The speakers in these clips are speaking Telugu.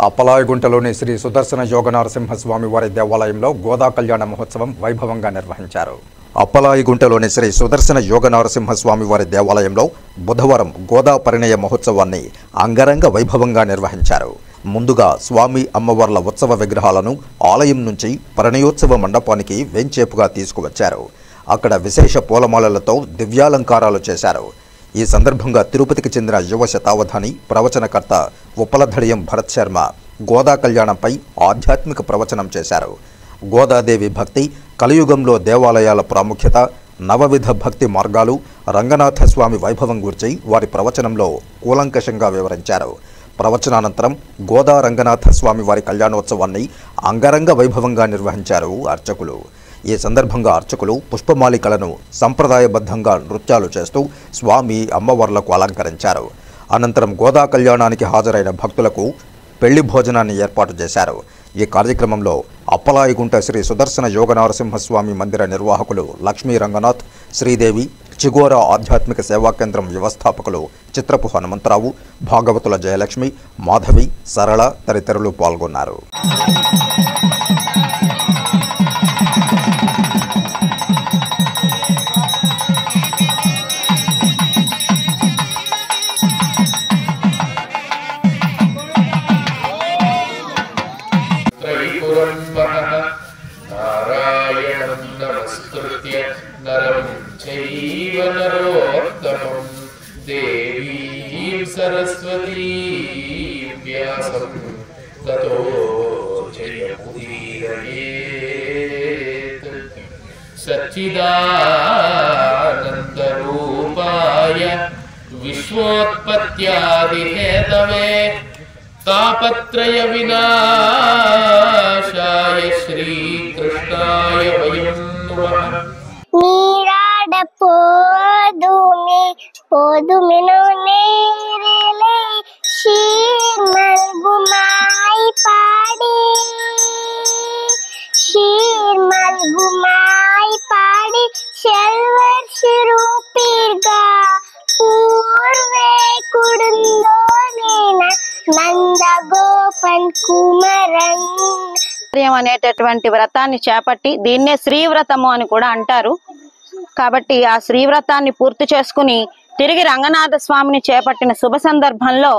అప్పలాయగుంటలోని శ్రీ సుదర్శన యోగనారసింహస్వామి వారి దేవాలయంలో గోదా కళ్యాణ మహోత్సవం వైభవంగా నిర్వహించారు. అప్పలాయగుంటలోని శ్రీ సుదర్శన యోగనారసింహస్వామి వారి దేవాలయంలో బుధవారం గోదా పరిణయ మహోత్సవాన్ని అంగరంగ వైభవంగా నిర్వహించారు. ముందుగా స్వామి అమ్మవార్ల ఉత్సవ విగ్రహాలను ఆలయం నుంచి పరిణయోత్సవ మండపానికి వెంచేపుగా తీసుకువచ్చారు. అక్కడ విశేష పూలమాలలతో దివ్యాలంకారాలు చేశారు. ఈ సందర్భంగా తిరుపతికి చెందిన యువ శతావధాని ప్రవచనకర్త ఉప్పలధడియం భరత్ శర్మ గోదా కళ్యాణంపై ఆధ్యాత్మిక ప్రవచనం చేశారు. గోదాదేవి భక్తి, కలియుగంలో దేవాలయాల ప్రాముఖ్యత, నవవిధ భక్తి మార్గాలు, రంగనాథ స్వామి వైభవం గురించి వారి ప్రవచనంలో కూలంకషంగా వివరించారు. ప్రవచనానంతరం గోదా రంగనాథ స్వామి వారి కళ్యాణోత్సవాన్ని అంగరంగ వైభవంగా నిర్వహించారు అర్చకులు. ఈ సందర్భంగా అర్చకులు పుష్పమాలికలను సంప్రదాయబద్ధంగా నృత్యాలు చేస్తూ స్వామి అమ్మవార్లకు అలంకరించారు. అనంతరం గోదా కళ్యాణానికి హాజరైన భక్తులకు పెళ్లి భోజనాన్ని ఏర్పాటు చేశారు. ఈ కార్యక్రమంలో అప్పలాయగుంట శ్రీ సుదర్శన యోగనారసింహస్వామి మందిర నిర్వాహకులు లక్ష్మీ రంగనాథ్, శ్రీదేవి, చిగోరా ఆధ్యాత్మిక సేవా కేంద్రం వ్యవస్థాపకులు చిత్రపు హనుమంతరావు, భాగవతుల జయలక్ష్మి, మాధవి, సరళ తదితరులు పాల్గొన్నారు. నారాయణం నమస్కృత్య నరం చైవ నరోత్తమం దేవీం సరస్వతీం వ్యాసం తతో జయముదీరయేత్. సచ్చిదానందరూపాయ విశ్వోత్పత్యాదిహేతవే తాపత్రయ వినాశాయ శ్రీకృష్ణాయ వయం నమః. నీరాడ పోదుమెను నేరిలై షీర్మల్గుమాయి పాడి సెల్వర్ శిరూపీర్గా పూర్వే కుడుందోనేన నందగోపన్ కుమరన్ అనేటటువంటి వ్రతాన్ని చేపట్టి దీన్నే శ్రీవ్రతము అని కూడా అంటారు. కాబట్టి ఆ శ్రీవ్రతాన్ని పూర్తి చేసుకుని తిరిగి రంగనాథ స్వామిని చేపట్టిన శుభ సందర్భంలో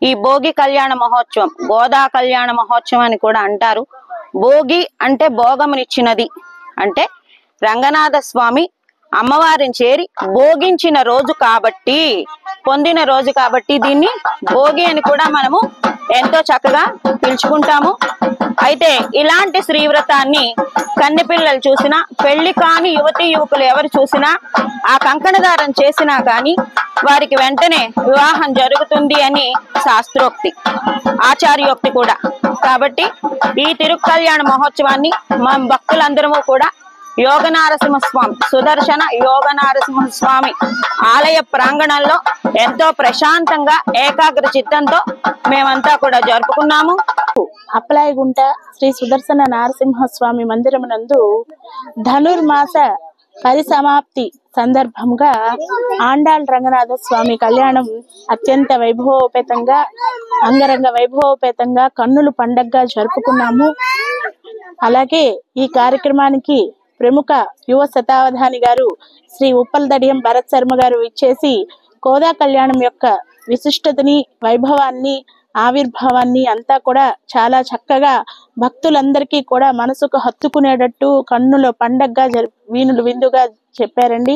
ఈ భోగి కళ్యాణ మహోత్సవం, గోదా కళ్యాణ మహోత్సవం అని కూడా అంటారు. భోగి అంటే భోగమునిచ్చినది, అంటే రంగనాథ స్వామి అమ్మవారిని చేరి భోగించిన రోజు కాబట్టి, పొందిన రోజు కాబట్టి దీన్ని భోగి అని కూడా మనము ఎంతో చక్కగా పిలుచుకుంటాము. అయితే ఇలాంటి శ్రీవ్రతాన్ని కన్నెపిల్లలు చూసినా, పెళ్లి కాని యువతీ యువకులు ఎవరు చూసినా, ఆ కంకణదారం చేసినా కానీ వారికి వెంటనే వివాహం జరుగుతుంది అని శాస్త్రోక్తి, ఆచార్యోక్తి కూడా. కాబట్టి ఈ తిరుకల్యాణ మహోత్సవాన్ని మా భక్తులందరము కూడా యోగనారసింహస్వామి, సుదర్శన యోగనారసింహస్వామి ఆలయ ప్రాంగణంలో ఎంతో ప్రశాంతంగా ఏకాగ్ర చిత్తంతో మేమంతా కూడా జరుపుకున్నాము. అప్పలాయగుంట శ్రీ సుదర్శన నారసింహస్వామి మందిరమునందు ధనుర్మాస పరిసమాప్తి సందర్భంగా ఆండాళ్ రంగనాథ స్వామి కళ్యాణం అత్యంత వైభవోపేతంగా, అంగరంగ వైభవోపేతంగా కన్నులు పండగగా జరుపుకున్నాము. అలాగే ఈ కార్యక్రమానికి ప్రముఖ యువ శతావధాని గారు శ్రీ ఉప్పలదడియం భరత్ శర్మ గారు ఇచ్చేసి గోదా కళ్యాణం యొక్క విశిష్టతని, వైభవాన్ని, ఆవిర్భావాన్ని అంతా కూడా చాలా చక్కగా భక్తులందరికీ కూడా మనసుకు హత్తుకునేటట్టు కన్నుల పండగగా వీణులు విందుగా చెప్పారండి.